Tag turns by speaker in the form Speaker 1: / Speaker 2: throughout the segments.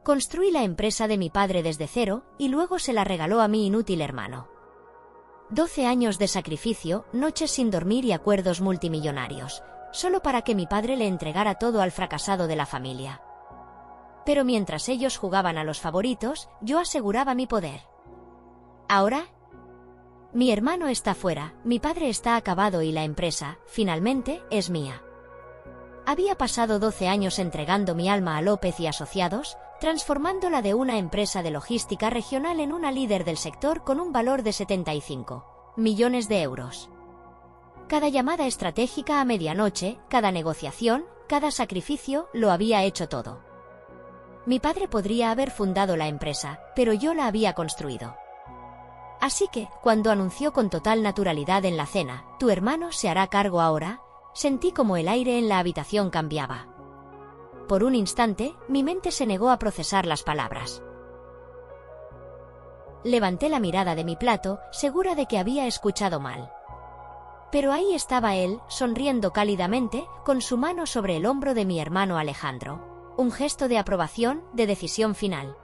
Speaker 1: Construí la empresa de mi padre desde cero y luego se la regaló a mi inútil hermano. 12 años de sacrificio, noches sin dormir y acuerdos multimillonarios, solo para que mi padre le entregara todo al fracasado de la familia. Pero mientras ellos jugaban a los favoritos, yo aseguraba mi poder. Ahora, mi hermano está fuera, mi padre está acabado y la empresa, finalmente, es mía. Había pasado 12 años entregando mi alma a López y Asociados, transformándola de una empresa de logística regional en una líder del sector con un valor de 75 millones de euros. Cada llamada estratégica a medianoche, cada negociación, cada sacrificio, lo había hecho todo. Mi padre podría haber fundado la empresa, pero yo la había construido. Así que, cuando anunció con total naturalidad en la cena, «Tu hermano se hará cargo ahora», sentí como el aire en la habitación cambiaba. Por un instante, mi mente se negó a procesar las palabras. Levanté la mirada de mi plato, segura de que había escuchado mal. Pero ahí estaba él, sonriendo cálidamente, con su mano sobre el hombro de mi hermano Alejandro. Un gesto de aprobación, de decisión final.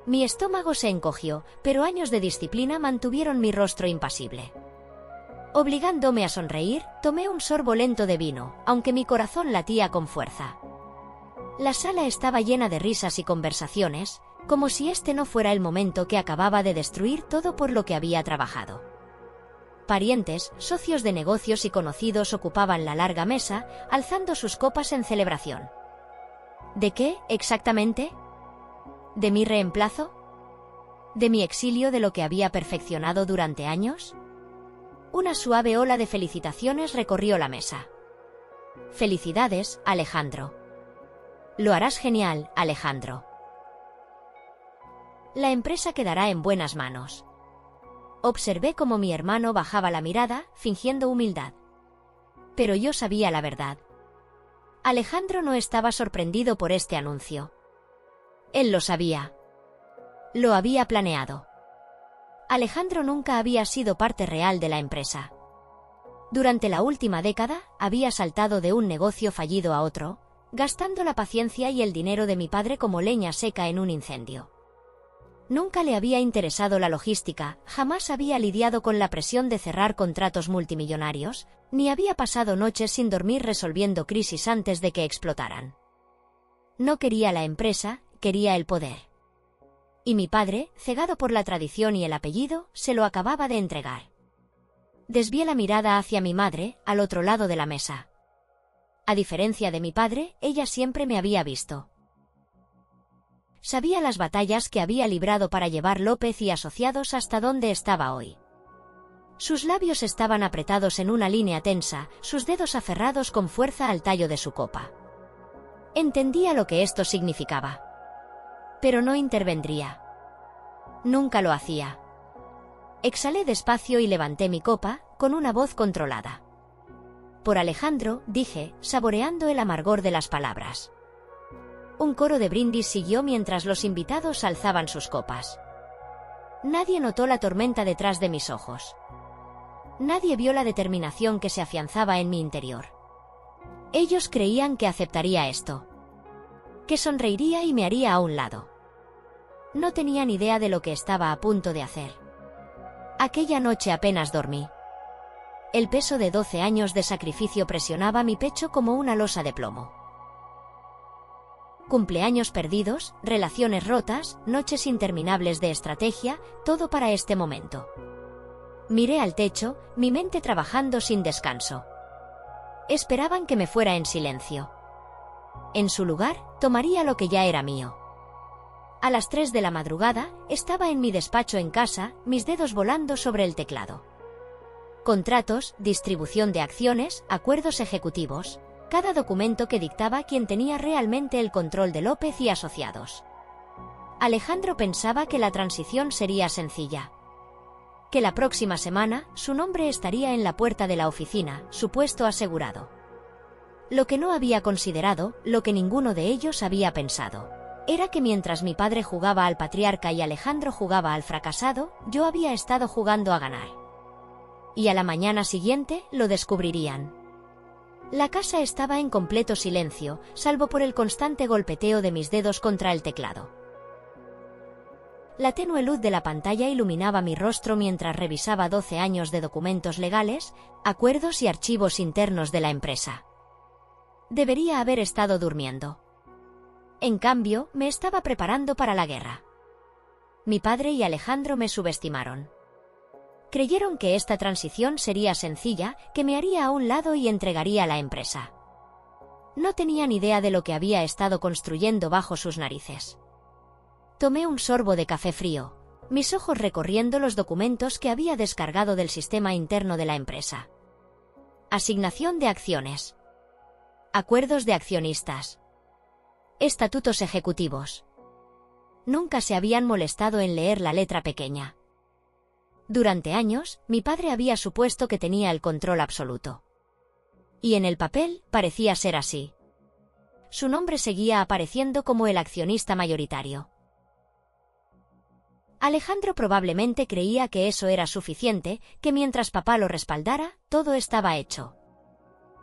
Speaker 1: Mi estómago se encogió, pero años de disciplina mantuvieron mi rostro impasible. Obligándome a sonreír, tomé un sorbo lento de vino, aunque mi corazón latía con fuerza. La sala estaba llena de risas y conversaciones, como si este no fuera el momento que acababa de destruir todo por lo que había trabajado. Parientes, socios de negocios y conocidos ocupaban la larga mesa, alzando sus copas en celebración. ¿De qué, exactamente? ¿De mi reemplazo? ¿De mi exilio de lo que había perfeccionado durante años? Una suave ola de felicitaciones recorrió la mesa. «Felicidades, Alejandro. Lo harás genial, Alejandro. La empresa quedará en buenas manos». Observé cómo mi hermano bajaba la mirada, fingiendo humildad. Pero yo sabía la verdad. Alejandro no estaba sorprendido por este anuncio. Él lo sabía. Lo había planeado. Alejandro nunca había sido parte real de la empresa. Durante la última década, había saltado de un negocio fallido a otro, gastando la paciencia y el dinero de mi padre como leña seca en un incendio. Nunca le había interesado la logística, jamás había lidiado con la presión de cerrar contratos multimillonarios, ni había pasado noches sin dormir resolviendo crisis antes de que explotaran. No quería la empresa, quería el poder. Y mi padre, cegado por la tradición y el apellido, se lo acababa de entregar. Desvié la mirada hacia mi madre, al otro lado de la mesa. A diferencia de mi padre, ella siempre me había visto. Sabía las batallas que había librado para llevar López y Asociados hasta donde estaba hoy. Sus labios estaban apretados en una línea tensa, sus dedos aferrados con fuerza al tallo de su copa. Entendía lo que esto significaba. Pero no intervendría. Nunca lo hacía. Exhalé despacio y levanté mi copa, con una voz controlada. «Por Alejandro», dije, saboreando el amargor de las palabras. Un coro de brindis siguió mientras los invitados alzaban sus copas. Nadie notó la tormenta detrás de mis ojos. Nadie vio la determinación que se afianzaba en mi interior. Ellos creían que aceptaría esto. Que sonreiría y me haría a un lado. No tenían idea de lo que estaba a punto de hacer. Aquella noche apenas dormí. El peso de 12 años de sacrificio presionaba mi pecho como una losa de plomo. Cumpleaños perdidos, relaciones rotas, noches interminables de estrategia, todo para este momento. Miré al techo, mi mente trabajando sin descanso. Esperaban que me fuera en silencio. En su lugar, tomaría lo que ya era mío. A las 3 de la madrugada, estaba en mi despacho en casa, mis dedos volando sobre el teclado. Contratos, distribución de acciones, acuerdos ejecutivos. Cada documento que dictaba quien tenía realmente el control de López y Asociados. Alejandro pensaba que la transición sería sencilla. Que la próxima semana, su nombre estaría en la puerta de la oficina, su puesto asegurado. Lo que no había considerado, lo que ninguno de ellos había pensado, era que mientras mi padre jugaba al patriarca y Alejandro jugaba al fracasado, yo había estado jugando a ganar. Y a la mañana siguiente, lo descubrirían. La casa estaba en completo silencio, salvo por el constante golpeteo de mis dedos contra el teclado. La tenue luz de la pantalla iluminaba mi rostro mientras revisaba 12 años de documentos legales, acuerdos y archivos internos de la empresa. Debería haber estado durmiendo. En cambio, me estaba preparando para la guerra. Mi padre y Alejandro me subestimaron. Creyeron que esta transición sería sencilla, que me haría a un lado y entregaría la empresa. No tenían idea de lo que había estado construyendo bajo sus narices. Tomé un sorbo de café frío, mis ojos recorriendo los documentos que había descargado del sistema interno de la empresa. Asignación de acciones. Acuerdos de accionistas. Estatutos ejecutivos. Nunca se habían molestado en leer la letra pequeña. Durante años, mi padre había supuesto que tenía el control absoluto. Y en el papel parecía ser así. Su nombre seguía apareciendo como el accionista mayoritario. Alejandro probablemente creía que eso era suficiente, que mientras papá lo respaldara, todo estaba hecho.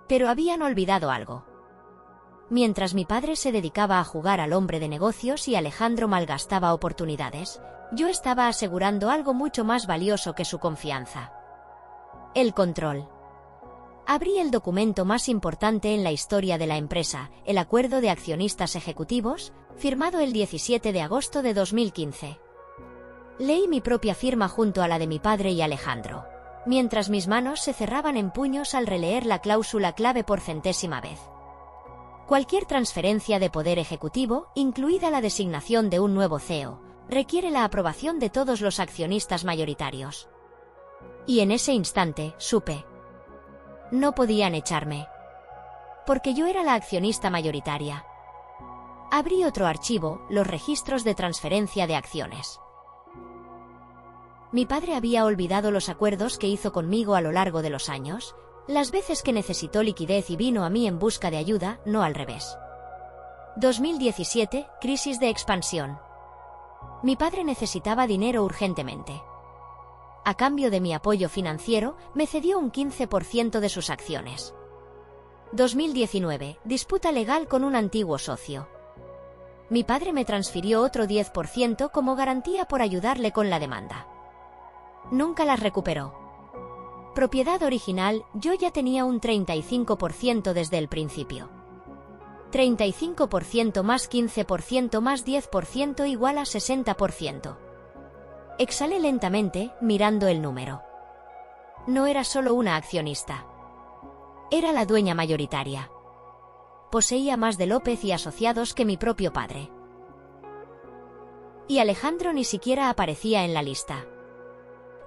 Speaker 1: Pero habían olvidado algo. Mientras mi padre se dedicaba a jugar al hombre de negocios y Alejandro malgastaba oportunidades, yo estaba asegurando algo mucho más valioso que su confianza. El control. Abrí el documento más importante en la historia de la empresa, el Acuerdo de Accionistas Ejecutivos, firmado el 17 de agosto de 2015. Leí mi propia firma junto a la de mi padre y Alejandro, mientras mis manos se cerraban en puños al releer la cláusula clave por centésima vez. Cualquier transferencia de poder ejecutivo, incluida la designación de un nuevo CEO, requiere la aprobación de todos los accionistas mayoritarios. Y en ese instante, supe. No podían echarme. Porque yo era la accionista mayoritaria. Abrí otro archivo, los registros de transferencia de acciones. Mi padre había olvidado los acuerdos que hizo conmigo a lo largo de los años, las veces que necesitó liquidez y vino a mí en busca de ayuda, no al revés. 2017, crisis de expansión. Mi padre necesitaba dinero urgentemente. A cambio de mi apoyo financiero, me cedió un 15% de sus acciones. 2019, disputa legal con un antiguo socio. Mi padre me transfirió otro 10% como garantía por ayudarle con la demanda. Nunca las recuperó. Propiedad original, yo ya tenía un 35% desde el principio. 35% más 15% más 10% igual a 60%. Exhalé lentamente, mirando el número. No era solo una accionista. Era la dueña mayoritaria. Poseía más de López y Asociados que mi propio padre. Y Alejandro ni siquiera aparecía en la lista.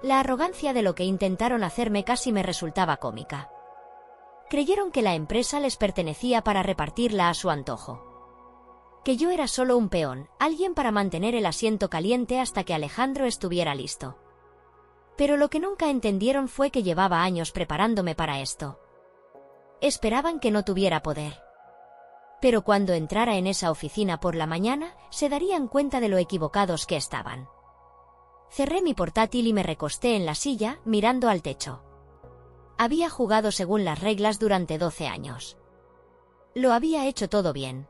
Speaker 1: La arrogancia de lo que intentaron hacerme casi me resultaba cómica. Creyeron que la empresa les pertenecía para repartirla a su antojo. Que yo era solo un peón, alguien para mantener el asiento caliente hasta que Alejandro estuviera listo. Pero lo que nunca entendieron fue que llevaba años preparándome para esto. Esperaban que no tuviera poder. Pero cuando entrara en esa oficina por la mañana, se darían cuenta de lo equivocados que estaban. Cerré mi portátil y me recosté en la silla, mirando al techo. Había jugado según las reglas durante 12 años. Lo había hecho todo bien.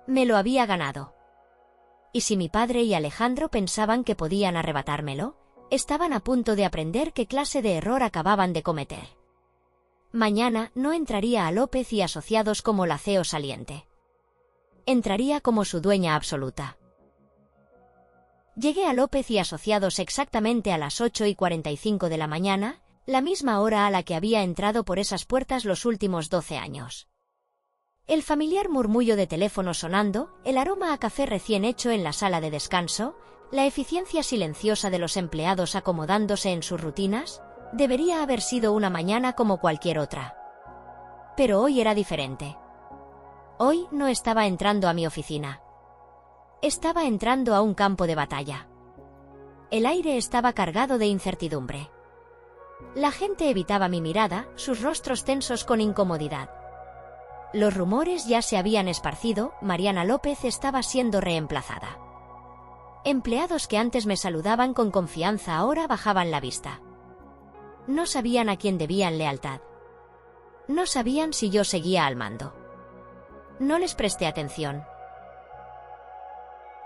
Speaker 1: Me lo había ganado. Y si mi padre y Alejandro pensaban que podían arrebatármelo, estaban a punto de aprender qué clase de error acababan de cometer. Mañana no entraría a López y Asociados como la CEO saliente. Entraría como su dueña absoluta. Llegué a López y Asociados exactamente a las 8:45 de la mañana, la misma hora a la que había entrado por esas puertas los últimos 12 años. El familiar murmullo de teléfono sonando, el aroma a café recién hecho en la sala de descanso, la eficiencia silenciosa de los empleados acomodándose en sus rutinas, debería haber sido una mañana como cualquier otra. Pero hoy era diferente. Hoy no estaba entrando a mi oficina. Estaba entrando a un campo de batalla. El aire estaba cargado de incertidumbre. La gente evitaba mi mirada, sus rostros tensos con incomodidad. Los rumores ya se habían esparcido, Mariana López estaba siendo reemplazada. Empleados que antes me saludaban con confianza ahora bajaban la vista. No sabían a quién debían lealtad. No sabían si yo seguía al mando. No les presté atención.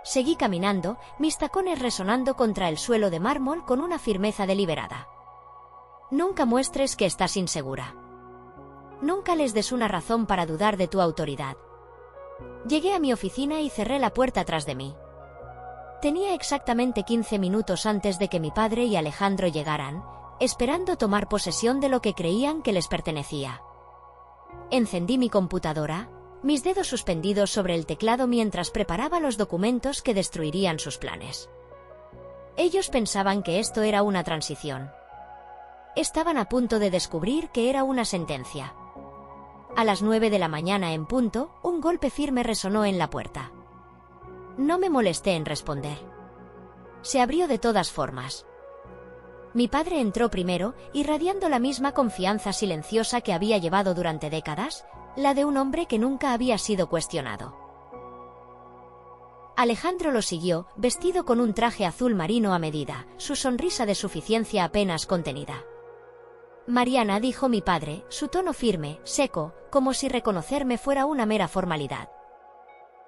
Speaker 1: Seguí caminando, mis tacones resonando contra el suelo de mármol con una firmeza deliberada. Nunca muestres que estás insegura. Nunca les des una razón para dudar de tu autoridad. Llegué a mi oficina y cerré la puerta tras de mí. Tenía exactamente 15 minutos antes de que mi padre y Alejandro llegaran, esperando tomar posesión de lo que creían que les pertenecía. Encendí mi computadora, mis dedos suspendidos sobre el teclado mientras preparaba los documentos que destruirían sus planes. Ellos pensaban que esto era una transición. Estaban a punto de descubrir que era una sentencia. A las 9 de la mañana en punto, un golpe firme resonó en la puerta. No me molesté en responder. Se abrió de todas formas. Mi padre entró primero, irradiando la misma confianza silenciosa que había llevado durante décadas, la de un hombre que nunca había sido cuestionado. Alejandro lo siguió, vestido con un traje azul marino a medida, su sonrisa de suficiencia apenas contenida. Mariana, dijo mi padre, su tono firme, seco, como si reconocerme fuera una mera formalidad.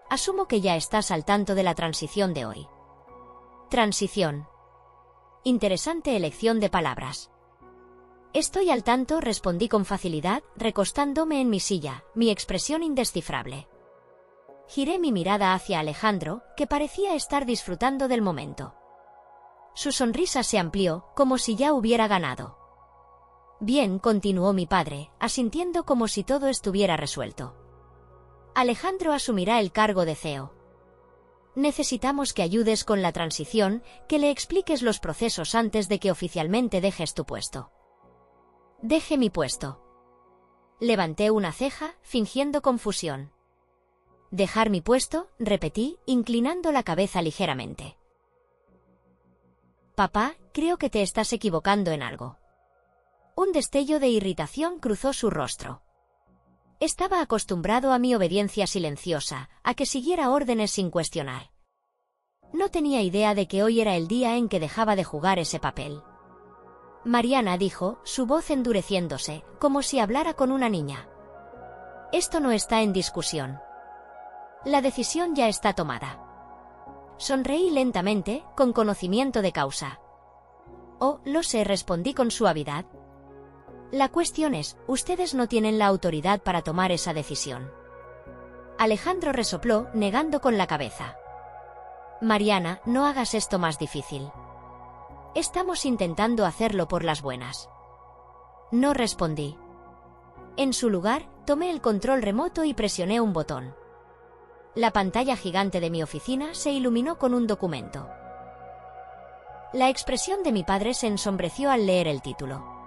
Speaker 1: Asumo que ya estás al tanto de la transición de hoy. Transición. Interesante elección de palabras. Estoy al tanto, respondí con facilidad, recostándome en mi silla, mi expresión indescifrable. Giré mi mirada hacia Alejandro, que parecía estar disfrutando del momento. Su sonrisa se amplió, como si ya hubiera ganado. Bien, continuó mi padre, asintiendo como si todo estuviera resuelto. Alejandro asumirá el cargo de CEO. Necesitamos que ayudes con la transición, que le expliques los procesos antes de que oficialmente dejes tu puesto. Deje mi puesto. Levanté una ceja, fingiendo confusión. Dejar mi puesto, repetí, inclinando la cabeza ligeramente. Papá, creo que te estás equivocando en algo. Un destello de irritación cruzó su rostro. Estaba acostumbrado a mi obediencia silenciosa, a que siguiera órdenes sin cuestionar. No tenía idea de que hoy era el día en que dejaba de jugar ese papel. Mariana, dijo, su voz endureciéndose, como si hablara con una niña. Esto no está en discusión. La decisión ya está tomada. Sonreí lentamente, con conocimiento de causa. Oh, lo sé, respondí con suavidad. La cuestión es, ustedes no tienen la autoridad para tomar esa decisión. Alejandro resopló, negando con la cabeza. Mariana, no hagas esto más difícil. Estamos intentando hacerlo por las buenas. No respondí. En su lugar, tomé el control remoto y presioné un botón. La pantalla gigante de mi oficina se iluminó con un documento. La expresión de mi padre se ensombreció al leer el título.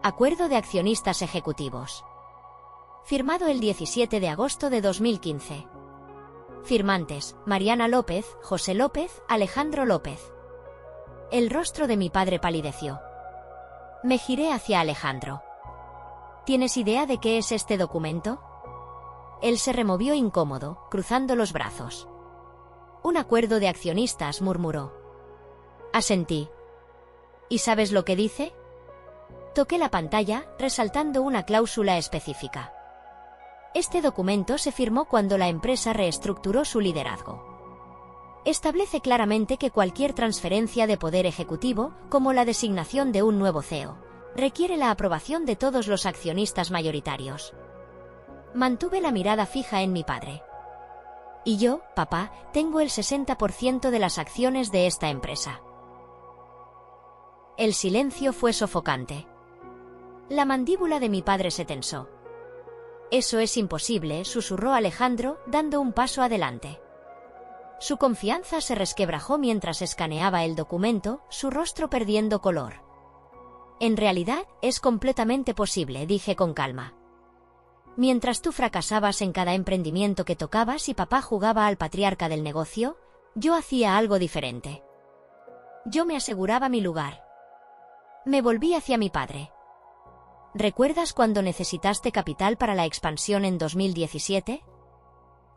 Speaker 1: Acuerdo de accionistas ejecutivos. Firmado el 17 de agosto de 2015. Firmantes, Mariana López, José López, Alejandro López. El rostro de mi padre palideció. Me giré hacia Alejandro. ¿Tienes idea de qué es este documento? Él se removió incómodo, cruzando los brazos. Un acuerdo de accionistas, murmuró. Asentí. ¿Y sabes lo que dice? Toqué la pantalla, resaltando una cláusula específica. Este documento se firmó cuando la empresa reestructuró su liderazgo. Establece claramente que cualquier transferencia de poder ejecutivo, como la designación de un nuevo CEO, requiere la aprobación de todos los accionistas mayoritarios. Mantuve la mirada fija en mi padre. Y yo, papá, tengo el 60% de las acciones de esta empresa. El silencio fue sofocante. La mandíbula de mi padre se tensó. Eso es imposible, susurró Alejandro, dando un paso adelante. Su confianza se resquebrajó mientras escaneaba el documento, su rostro perdiendo color. En realidad, es completamente posible, dije con calma. Mientras tú fracasabas en cada emprendimiento que tocabas y papá jugaba al patriarca del negocio, yo hacía algo diferente. Yo me aseguraba mi lugar. Me volví hacia mi padre. ¿Recuerdas cuando necesitaste capital para la expansión en 2017?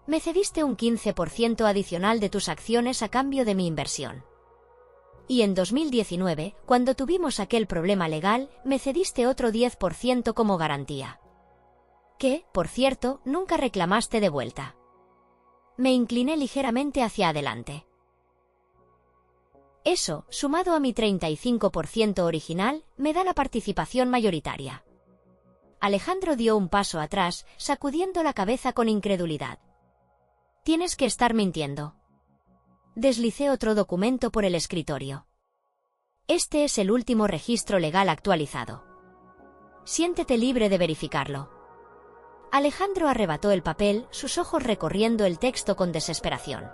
Speaker 1: Me cediste un 15% adicional de tus acciones a cambio de mi inversión. Y en 2019, cuando tuvimos aquel problema legal, me cediste otro 10% como garantía. que, por cierto, nunca reclamaste de vuelta. Me incliné ligeramente hacia adelante. Eso, sumado a mi 35% original, me da la participación mayoritaria. Alejandro dio un paso atrás, sacudiendo la cabeza con incredulidad. Tienes que estar mintiendo. Deslicé otro documento por el escritorio. Este es el último registro legal actualizado. Siéntete libre de verificarlo. Alejandro arrebató el papel, sus ojos recorriendo el texto con desesperación.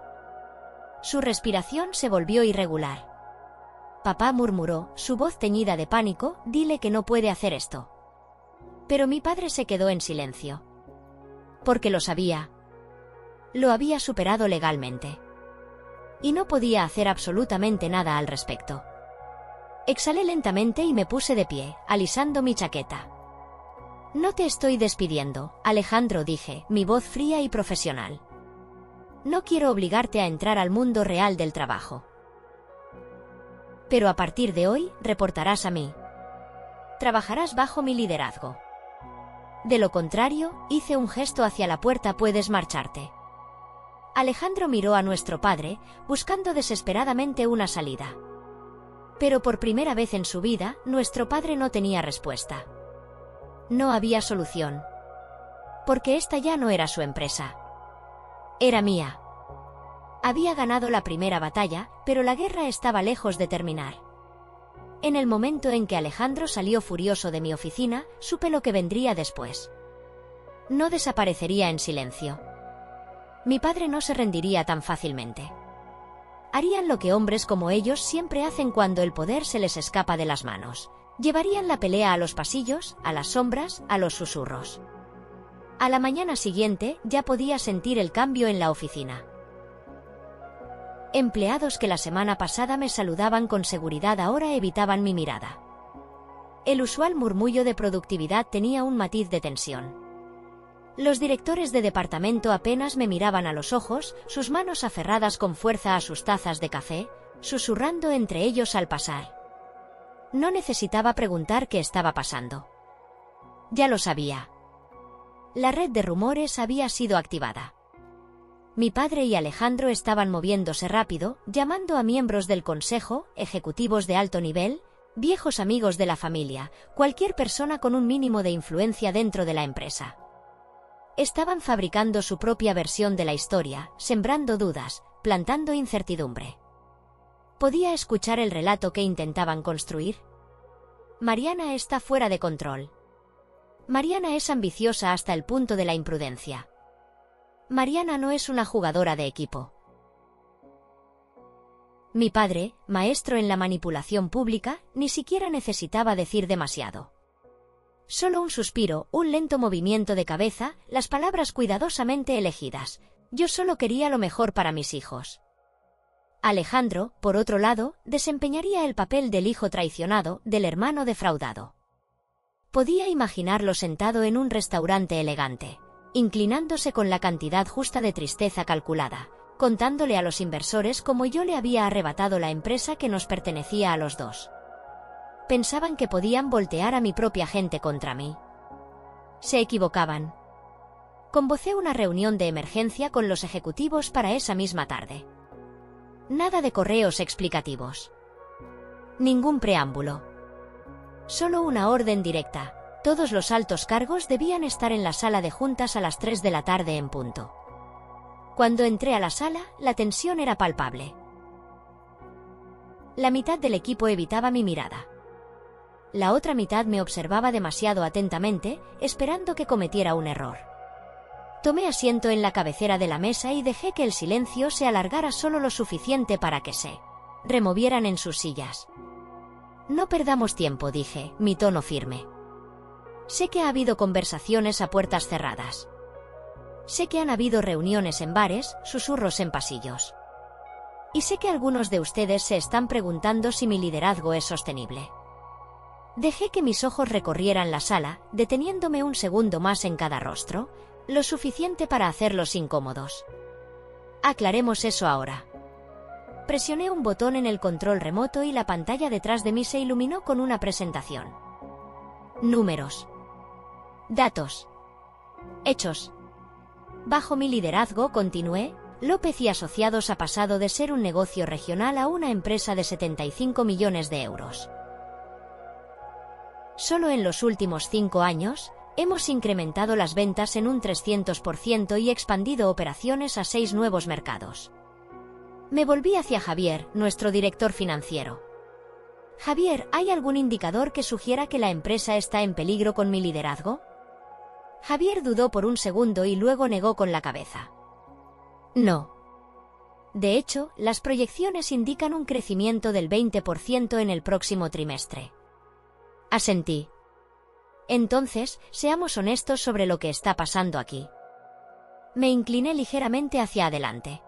Speaker 1: Su respiración se volvió irregular. Papá murmuró, su voz teñida de pánico, dile que no puede hacer esto. Pero mi padre se quedó en silencio. Porque lo sabía. Lo había superado legalmente. Y no podía hacer absolutamente nada al respecto. Exhalé lentamente y me puse de pie, alisando mi chaqueta. No te estoy despidiendo, Alejandro, dije, mi voz fría y profesional. No quiero obligarte a entrar al mundo real del trabajo. Pero a partir de hoy, reportarás a mí. Trabajarás bajo mi liderazgo. De lo contrario, hice un gesto hacia la puerta, puedes marcharte. Alejandro miró a nuestro padre, buscando desesperadamente una salida. Pero por primera vez en su vida, nuestro padre no tenía respuesta. No había solución. Porque esta ya no era su empresa. Era mía. Había ganado la primera batalla, pero la guerra estaba lejos de terminar. En el momento en que Alejandro salió furioso de mi oficina, supe lo que vendría después. No desaparecería en silencio. Mi padre no se rendiría tan fácilmente. Harían lo que hombres como ellos siempre hacen cuando el poder se les escapa de las manos. Llevarían la pelea a los pasillos, a las sombras, a los susurros. A la mañana siguiente ya podía sentir el cambio en la oficina. Empleados que la semana pasada me saludaban con seguridad ahora evitaban mi mirada. El usual murmullo de productividad tenía un matiz de tensión. Los directores de departamento apenas me miraban a los ojos, sus manos aferradas con fuerza a sus tazas de café, susurrando entre ellos al pasar. No necesitaba preguntar qué estaba pasando. Ya lo sabía. La red de rumores había sido activada. Mi padre y Alejandro estaban moviéndose rápido, llamando a miembros del consejo, ejecutivos de alto nivel, viejos amigos de la familia, cualquier persona con un mínimo de influencia dentro de la empresa. Estaban fabricando su propia versión de la historia, sembrando dudas, plantando incertidumbre. ¿Podía escuchar el relato que intentaban construir? Mariana está fuera de control. Mariana es ambiciosa hasta el punto de la imprudencia. Mariana no es una jugadora de equipo. Mi padre, maestro en la manipulación pública, ni siquiera necesitaba decir demasiado. Solo un suspiro, un lento movimiento de cabeza, las palabras cuidadosamente elegidas. Yo solo quería lo mejor para mis hijos. Alejandro, por otro lado, desempeñaría el papel del hijo traicionado, del hermano defraudado. Podía imaginarlo sentado en un restaurante elegante, inclinándose con la cantidad justa de tristeza calculada, contándole a los inversores cómo yo le había arrebatado la empresa que nos pertenecía a los dos. Pensaban que podían voltear a mi propia gente contra mí. Se equivocaban. Convocé una reunión de emergencia con los ejecutivos para esa misma tarde. Nada de correos explicativos. Ningún preámbulo. Solo una orden directa. Todos los altos cargos debían estar en la sala de juntas a las 3 de la tarde en punto. Cuando entré a la sala, la tensión era palpable. La mitad del equipo evitaba mi mirada. La otra mitad me observaba demasiado atentamente, esperando que cometiera un error. Tomé asiento en la cabecera de la mesa y dejé que el silencio se alargara solo lo suficiente para que se removieran en sus sillas. No perdamos tiempo, dije, mi tono firme. Sé que ha habido conversaciones a puertas cerradas. Sé que han habido reuniones en bares, susurros en pasillos. Y sé que algunos de ustedes se están preguntando si mi liderazgo es sostenible. Dejé que mis ojos recorrieran la sala, deteniéndome un segundo más en cada rostro, lo suficiente para hacerlos incómodos. Aclaremos eso ahora. Presioné un botón en el control remoto y la pantalla detrás de mí se iluminó con una presentación. Números. Datos. Hechos. Bajo mi liderazgo, continué, López y Asociados ha pasado de ser un negocio regional a una empresa de 75 millones de euros. Solo en los últimos 5 años, hemos incrementado las ventas en un 300% y expandido operaciones a 6 nuevos mercados. Me volví hacia Javier, nuestro director financiero. Javier, ¿hay algún indicador que sugiera que la empresa está en peligro con mi liderazgo? Javier dudó por un segundo y luego negó con la cabeza. No. De hecho, las proyecciones indican un crecimiento del 20% en el próximo trimestre. Asentí. Entonces, seamos honestos sobre lo que está pasando aquí. Me incliné ligeramente hacia adelante.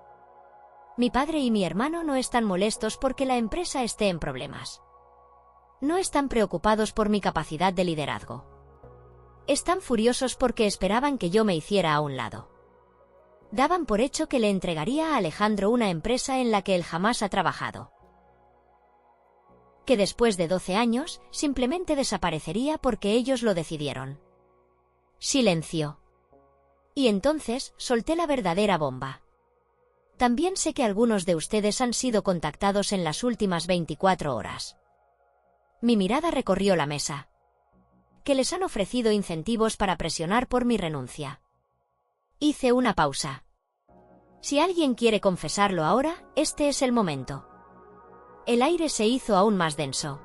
Speaker 1: Mi padre y mi hermano no están molestos porque la empresa esté en problemas. No están preocupados por mi capacidad de liderazgo. Están furiosos porque esperaban que yo me hiciera a un lado. Daban por hecho que le entregaría a Alejandro una empresa en la que él jamás ha trabajado. Que después de 12 años, simplemente desaparecería porque ellos lo decidieron. Silencio. Y entonces, solté la verdadera bomba. También sé que algunos de ustedes han sido contactados en las últimas 24 horas. Mi mirada recorrió la mesa. Que les han ofrecido incentivos para presionar por mi renuncia. Hice una pausa. Si alguien quiere confesarlo ahora, este es el momento. El aire se hizo aún más denso.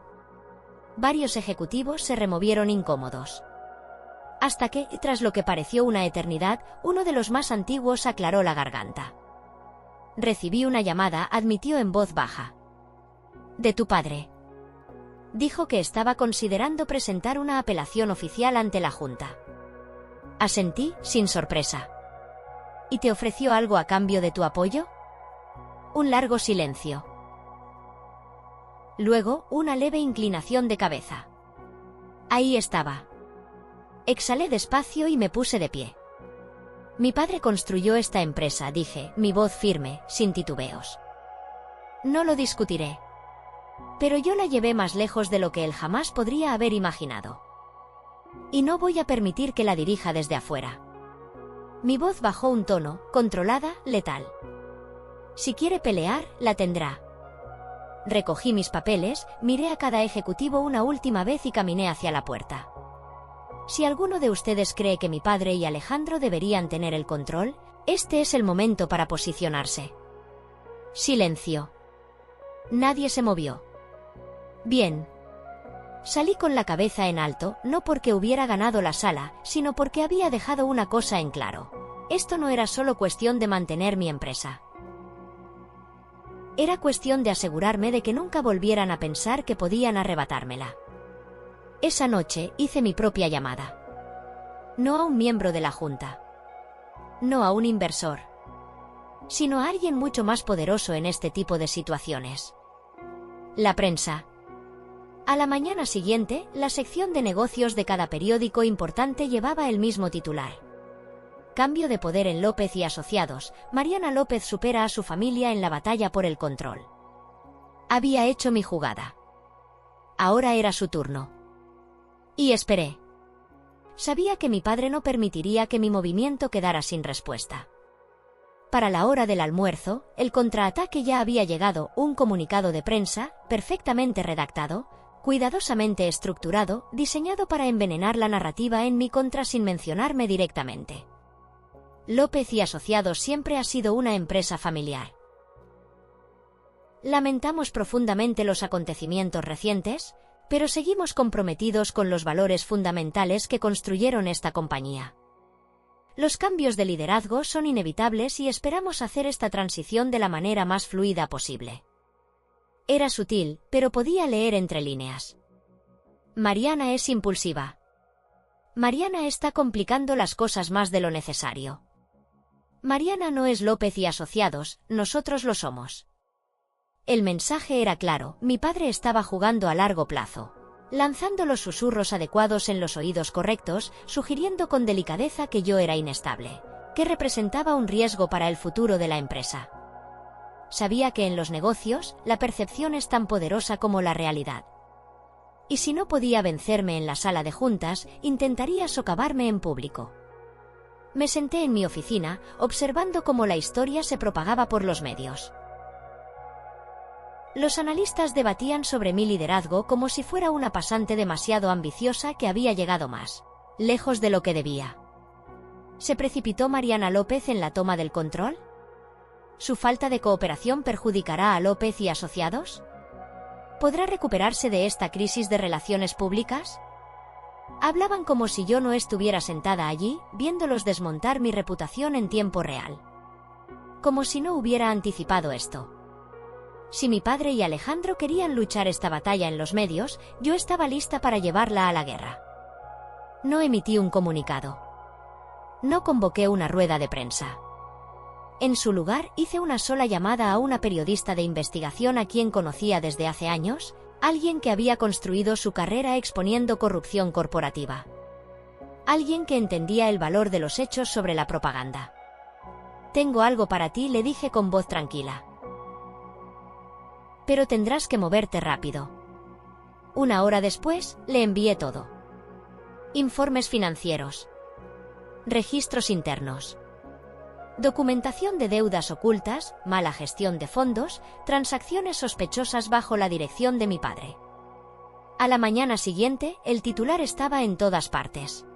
Speaker 1: Varios ejecutivos se removieron incómodos. Hasta que, tras lo que pareció una eternidad, uno de los más antiguos aclaró la garganta. Recibí una llamada, admitió en voz baja. De tu padre. Dijo que estaba considerando presentar una apelación oficial ante la Junta. Asentí, sin sorpresa. ¿Y te ofreció algo a cambio de tu apoyo? Un largo silencio. Luego, una leve inclinación de cabeza. Ahí estaba. Exhalé despacio y me puse de pie. Mi padre construyó esta empresa, dije, mi voz firme, sin titubeos. No lo discutiré. Pero yo la llevé más lejos de lo que él jamás podría haber imaginado. Y no voy a permitir que la dirija desde afuera. Mi voz bajó un tono, controlada, letal. Si quiere pelear, la tendrá. Recogí mis papeles, miré a cada ejecutivo una última vez y caminé hacia la puerta. Si alguno de ustedes cree que mi padre y Alejandro deberían tener el control, este es el momento para posicionarse. Silencio. Nadie se movió. Bien. Salí con la cabeza en alto, no porque hubiera ganado la sala, sino porque había dejado una cosa en claro. Esto no era solo cuestión de mantener mi empresa. Era cuestión de asegurarme de que nunca volvieran a pensar que podían arrebatármela. Esa noche hice mi propia llamada. No a un miembro de la Junta. No a un inversor. Sino a alguien mucho más poderoso en este tipo de situaciones. La prensa. A la mañana siguiente, la sección de negocios de cada periódico importante llevaba el mismo titular. Cambio de poder en López y Asociados, Mariana López supera a su familia en la batalla por el control. Había hecho mi jugada. Ahora era su turno. Y esperé. Sabía que mi padre no permitiría que mi movimiento quedara sin respuesta. Para la hora del almuerzo, el contraataque ya había llegado, un comunicado de prensa, perfectamente redactado, cuidadosamente estructurado, diseñado para envenenar la narrativa en mi contra sin mencionarme directamente. López y Asociados siempre ha sido una empresa familiar. Lamentamos profundamente los acontecimientos recientes, pero seguimos comprometidos con los valores fundamentales que construyeron esta compañía. Los cambios de liderazgo son inevitables y esperamos hacer esta transición de la manera más fluida posible. Era sutil, pero podía leer entre líneas. Mariana es impulsiva. Mariana está complicando las cosas más de lo necesario. Mariana no es López y Asociados, nosotros lo somos. El mensaje era claro, mi padre estaba jugando a largo plazo, lanzando los susurros adecuados en los oídos correctos, sugiriendo con delicadeza que yo era inestable, que representaba un riesgo para el futuro de la empresa. Sabía que en los negocios, la percepción es tan poderosa como la realidad. Y si no podía vencerme en la sala de juntas, intentaría socavarme en público. Me senté en mi oficina, observando cómo la historia se propagaba por los medios. Los analistas debatían sobre mi liderazgo como si fuera una pasante demasiado ambiciosa que había llegado más lejos de lo que debía. ¿Se precipitó Mariana López en la toma del control? ¿Su falta de cooperación perjudicará a López y asociados? ¿Podrá recuperarse de esta crisis de relaciones públicas? Hablaban como si yo no estuviera sentada allí, viéndolos desmontar mi reputación en tiempo real. Como si no hubiera anticipado esto. Si mi padre y Alejandro querían luchar esta batalla en los medios, yo estaba lista para llevarla a la guerra. No emití un comunicado. No convoqué una rueda de prensa. En su lugar, hice una sola llamada a una periodista de investigación a quien conocía desde hace años, alguien que había construido su carrera exponiendo corrupción corporativa. Alguien que entendía el valor de los hechos sobre la propaganda. «Tengo algo para ti», le dije con voz tranquila. «Pero tendrás que moverte rápido». Una hora después, le envié todo. Informes financieros. Registros internos. Documentación de deudas ocultas, mala gestión de fondos, transacciones sospechosas bajo la dirección de mi padre. A la mañana siguiente, el titular estaba en todas partes.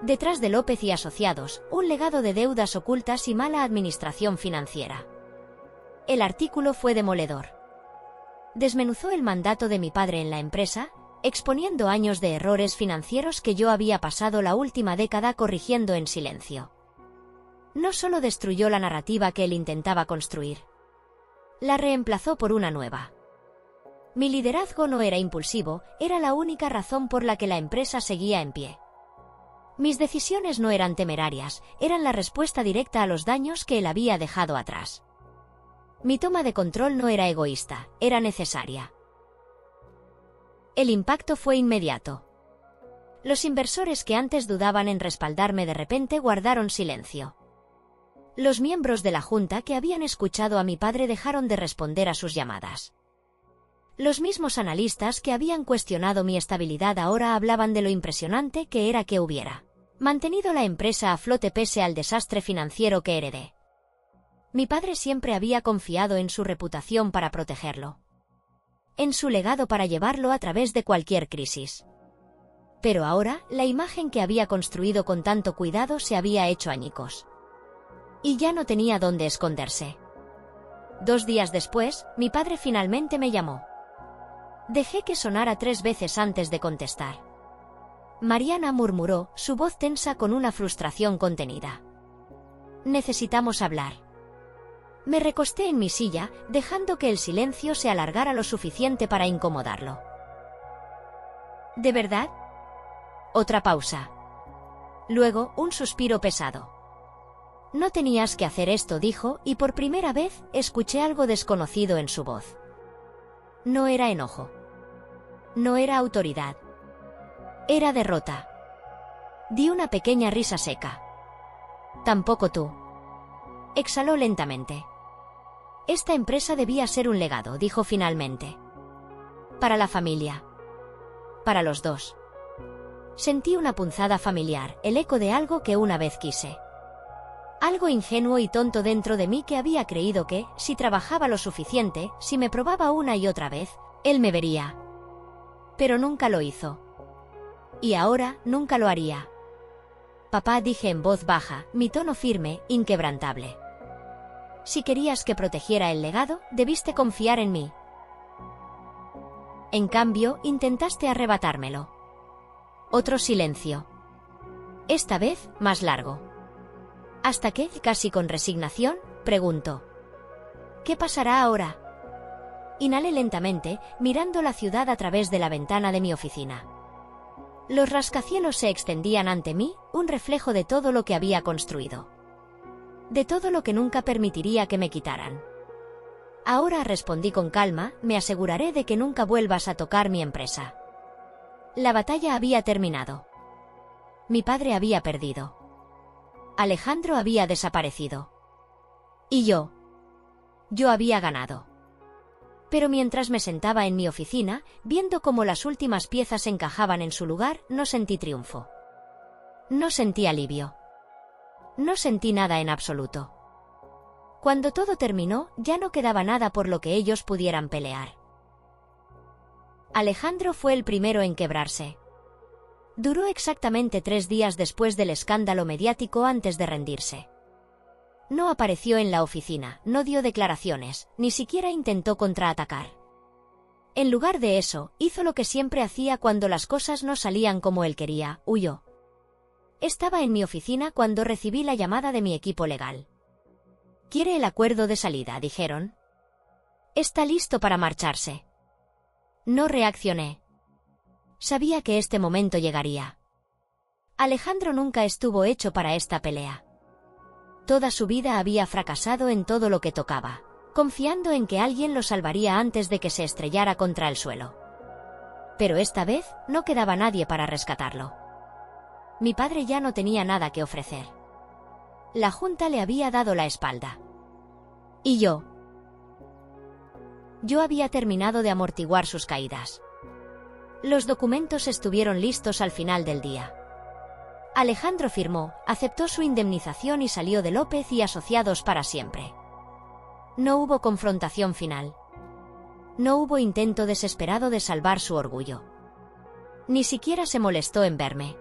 Speaker 1: Detrás de López y asociados, un legado de deudas ocultas y mala administración financiera. El artículo fue demoledor. Desmenuzó el mandato de mi padre en la empresa, exponiendo años de errores financieros que yo había pasado la última década corrigiendo en silencio. No solo destruyó la narrativa que él intentaba construir. La reemplazó por una nueva. Mi liderazgo no era impulsivo, era la única razón por la que la empresa seguía en pie. Mis decisiones no eran temerarias, eran la respuesta directa a los daños que él había dejado atrás. Mi toma de control no era egoísta, era necesaria. El impacto fue inmediato. Los inversores que antes dudaban en respaldarme de repente guardaron silencio. Los miembros de la junta que habían escuchado a mi padre dejaron de responder a sus llamadas. Los mismos analistas que habían cuestionado mi estabilidad ahora hablaban de lo impresionante que era que hubiera mantenido la empresa a flote pese al desastre financiero que heredé. Mi padre siempre había confiado en su reputación para protegerlo. En su legado para llevarlo a través de cualquier crisis. Pero ahora, la imagen que había construido con tanto cuidado se había hecho añicos. Y ya no tenía dónde esconderse. 2 días después, mi padre finalmente me llamó. Dejé que sonara 3 veces antes de contestar. Mariana, murmuró, su voz tensa con una frustración contenida. Necesitamos hablar. Me recosté en mi silla, dejando que el silencio se alargara lo suficiente para incomodarlo. ¿De verdad? Otra pausa. Luego, un suspiro pesado. No tenías que hacer esto, dijo, y por primera vez escuché algo desconocido en su voz. No era enojo. No era autoridad. Era derrota. Di una pequeña risa seca. Tampoco tú. Exhaló lentamente. Esta empresa debía ser un legado, dijo finalmente. Para la familia. Para los dos. Sentí una punzada familiar, el eco de algo que una vez quise. Algo ingenuo y tonto dentro de mí que había creído que, si trabajaba lo suficiente, si me probaba una y otra vez, él me vería. Pero nunca lo hizo. Y ahora, nunca lo haría. Papá, dije en voz baja, mi tono firme, inquebrantable. Si querías que protegiera el legado, debiste confiar en mí. En cambio, intentaste arrebatármelo. Otro silencio. Esta vez, más largo. Hasta que, casi con resignación, preguntó. ¿Qué pasará ahora? Inhalé lentamente, mirando la ciudad a través de la ventana de mi oficina. Los rascacielos se extendían ante mí, un reflejo de todo lo que había construido. De todo lo que nunca permitiría que me quitaran. Ahora, respondí con calma, me aseguraré de que nunca vuelvas a tocar mi empresa. La batalla había terminado. Mi padre había perdido. Alejandro había desaparecido. Y yo había ganado. Pero mientras me sentaba en mi oficina, viendo cómo las últimas piezas encajaban en su lugar, no sentí triunfo. No sentí alivio. No sentí nada en absoluto. Cuando todo terminó, ya no quedaba nada por lo que ellos pudieran pelear. Alejandro fue el primero en quebrarse. Duró exactamente 3 días después del escándalo mediático antes de rendirse. No apareció en la oficina, no dio declaraciones, ni siquiera intentó contraatacar. En lugar de eso, hizo lo que siempre hacía cuando las cosas no salían como él quería, huyó. Estaba en mi oficina cuando recibí la llamada de mi equipo legal. «Quiere el acuerdo de salida», dijeron. «Está listo para marcharse». No reaccioné. Sabía que este momento llegaría. Alejandro nunca estuvo hecho para esta pelea. Toda su vida había fracasado en todo lo que tocaba, confiando en que alguien lo salvaría antes de que se estrellara contra el suelo. Pero esta vez no quedaba nadie para rescatarlo. Mi padre ya no tenía nada que ofrecer. La Junta le había dado la espalda. Y yo había terminado de amortiguar sus caídas. Los documentos estuvieron listos al final del día. Alejandro firmó, aceptó su indemnización y salió de López y Asociados para siempre. No hubo confrontación final. No hubo intento desesperado de salvar su orgullo. Ni siquiera se molestó en verme.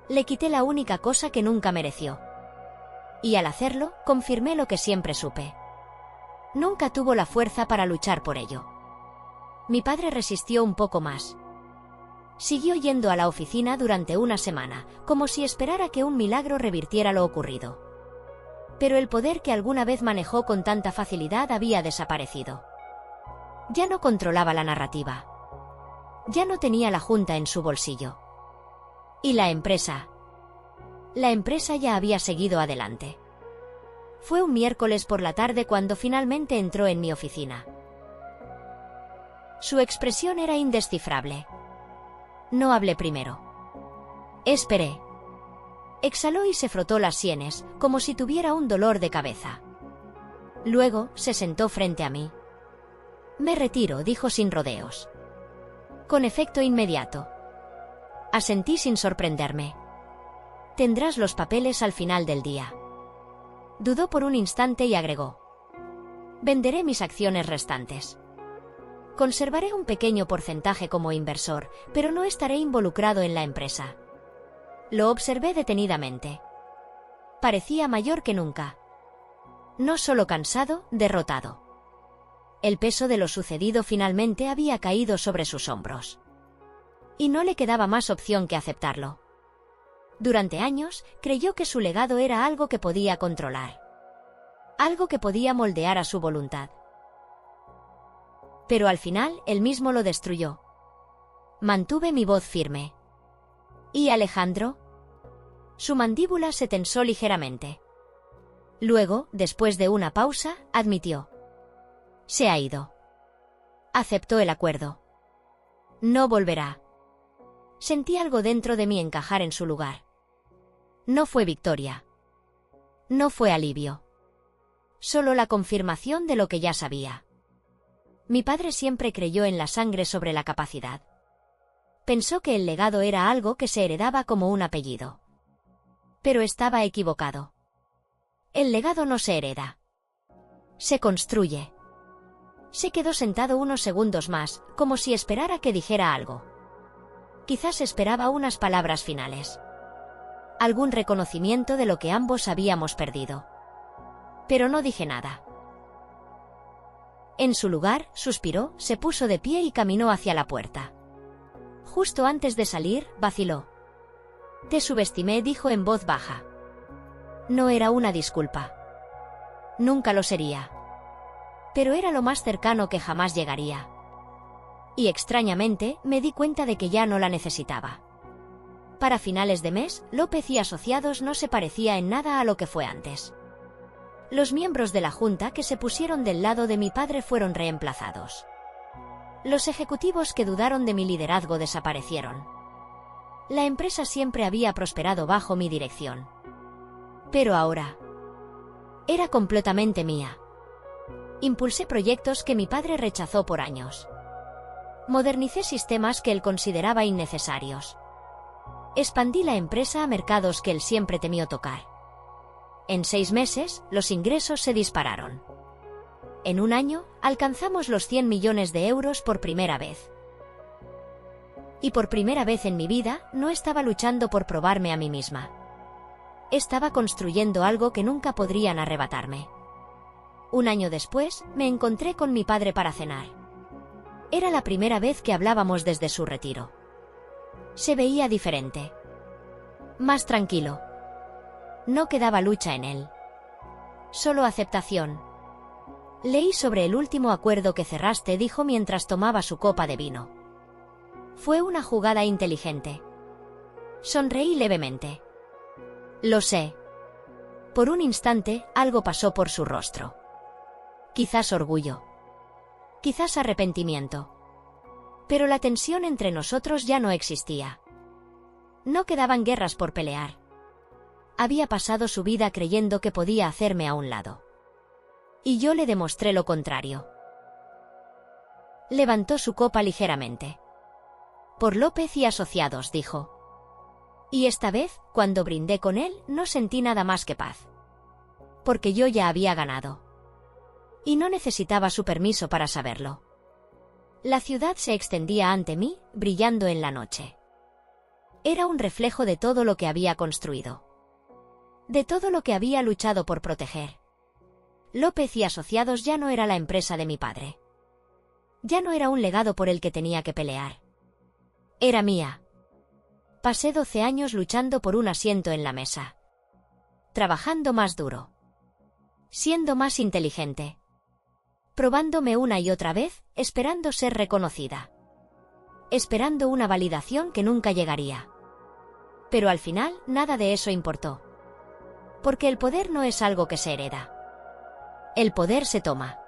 Speaker 1: Le quité la única cosa que nunca mereció. Y al hacerlo, confirmé lo que siempre supe. Nunca tuvo la fuerza para luchar por ello. Mi padre resistió un poco más. Siguió yendo a la oficina durante una semana, como si esperara que un milagro revirtiera lo ocurrido. Pero el poder que alguna vez manejó con tanta facilidad había desaparecido. Ya no controlaba la narrativa. Ya no tenía la Junta en su bolsillo. ¿Y la empresa? La empresa ya había seguido adelante. Fue un miércoles por la tarde cuando finalmente entró en mi oficina. Su expresión era indescifrable. No hablé primero. Esperé. Exhaló y se frotó las sienes, como si tuviera un dolor de cabeza. Luego, se sentó frente a mí. «Me retiro», dijo sin rodeos. Con efecto inmediato. Asentí sin sorprenderme. «Tendrás los papeles al final del día». Dudó por un instante y agregó. «Venderé mis acciones restantes. Conservaré un pequeño porcentaje como inversor, pero no estaré involucrado en la empresa». Lo observé detenidamente. Parecía mayor que nunca. No solo cansado, derrotado. El peso de lo sucedido finalmente había caído sobre sus hombros. Y no le quedaba más opción que aceptarlo. Durante años, creyó que su legado era algo que podía controlar. Algo que podía moldear a su voluntad. Pero al final, él mismo lo destruyó. Mantuve mi voz firme. ¿Y Alejandro? Su mandíbula se tensó ligeramente. Luego, después de una pausa, admitió. Se ha ido. Aceptó el acuerdo. No volverá. Sentí algo dentro de mí encajar en su lugar. No fue victoria. No fue alivio. Solo la confirmación de lo que ya sabía. Mi padre siempre creyó en la sangre sobre la capacidad. Pensó que el legado era algo que se heredaba como un apellido. Pero estaba equivocado. El legado no se hereda. Se construye. Se quedó sentado unos segundos más, como si esperara que dijera algo. Quizás esperaba unas palabras finales. Algún reconocimiento de lo que ambos habíamos perdido. Pero no dije nada. En su lugar, suspiró, se puso de pie y caminó hacia la puerta. Justo antes de salir, vaciló. Te subestimé, dijo en voz baja. No era una disculpa. Nunca lo sería. Pero era lo más cercano que jamás llegaría. Y extrañamente, me di cuenta de que ya no la necesitaba. Para finales de mes, López y Asociados no se parecía en nada a lo que fue antes. Los miembros de la Junta que se pusieron del lado de mi padre fueron reemplazados. Los ejecutivos que dudaron de mi liderazgo desaparecieron. La empresa siempre había prosperado bajo mi dirección. Pero ahora era completamente mía. Impulsé proyectos que mi padre rechazó por años. Modernicé sistemas que él consideraba innecesarios. Expandí la empresa a mercados que él siempre temió tocar. En 6 meses, los ingresos se dispararon. En un año, alcanzamos los 100 millones de euros por primera vez. Y por primera vez en mi vida, no estaba luchando por probarme a mí misma. Estaba construyendo algo que nunca podrían arrebatarme. Un año después, me encontré con mi padre para cenar. Era la primera vez que hablábamos desde su retiro. Se veía diferente. Más tranquilo. No quedaba lucha en él. Solo aceptación. Leí sobre el último acuerdo que cerraste, dijo mientras tomaba su copa de vino. Fue una jugada inteligente. Sonreí levemente. Lo sé. Por un instante, algo pasó por su rostro. Quizás orgullo. Quizás arrepentimiento. Pero la tensión entre nosotros ya no existía. No quedaban guerras por pelear. Había pasado su vida creyendo que podía hacerme a un lado. Y yo le demostré lo contrario. Levantó su copa ligeramente. Por López y Asociados, dijo. Y esta vez, cuando brindé con él, no sentí nada más que paz. Porque yo ya había ganado. Y no necesitaba su permiso para saberlo. La ciudad se extendía ante mí, brillando en la noche. Era un reflejo de todo lo que había construido. De todo lo que había luchado por proteger. López y Asociados ya no era la empresa de mi padre. Ya no era un legado por el que tenía que pelear. Era mía. Pasé 12 años luchando por un asiento en la mesa. Trabajando más duro. Siendo más inteligente. Probándome una y otra vez, esperando ser reconocida. Esperando una validación que nunca llegaría. Pero al final, nada de eso importó. Porque el poder no es algo que se hereda. El poder se toma.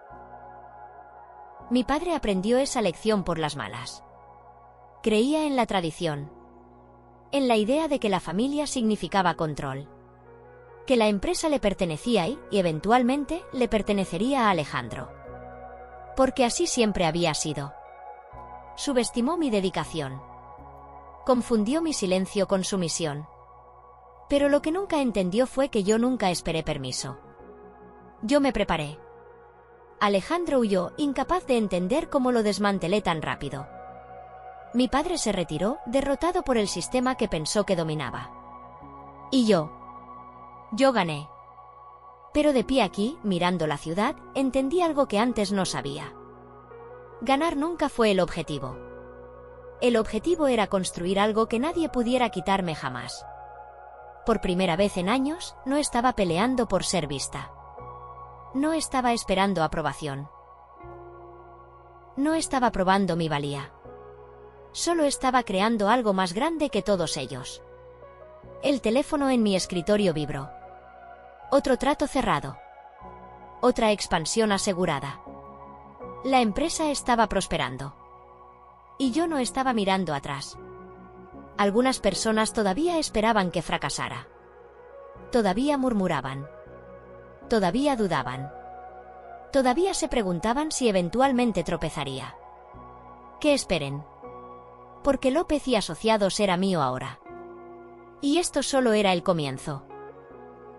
Speaker 1: Mi padre aprendió esa lección por las malas. Creía en la tradición. En la idea de que la familia significaba control. Que la empresa le pertenecía y eventualmente, le pertenecería a Alejandro. Porque así siempre había sido. Subestimó mi dedicación. Confundió mi silencio con su misión. Pero lo que nunca entendió fue que yo nunca esperé permiso. Yo me preparé. Alejandro huyó, incapaz de entender cómo lo desmantelé tan rápido. Mi padre se retiró, derrotado por el sistema que pensó que dominaba. Y yo gané. Pero de pie aquí, mirando la ciudad, entendí algo que antes no sabía. Ganar nunca fue el objetivo. El objetivo era construir algo que nadie pudiera quitarme jamás. Por primera vez en años, no estaba peleando por ser vista. No estaba esperando aprobación. No estaba probando mi valía. Solo estaba creando algo más grande que todos ellos. El teléfono en mi escritorio vibró. Otro trato cerrado. Otra expansión asegurada. La empresa estaba prosperando. Y yo no estaba mirando atrás. Algunas personas todavía esperaban que fracasara. Todavía murmuraban. Todavía dudaban. Todavía se preguntaban si eventualmente tropezaría. Que esperen. Porque López y Asociados era mío ahora. Y esto solo era el comienzo.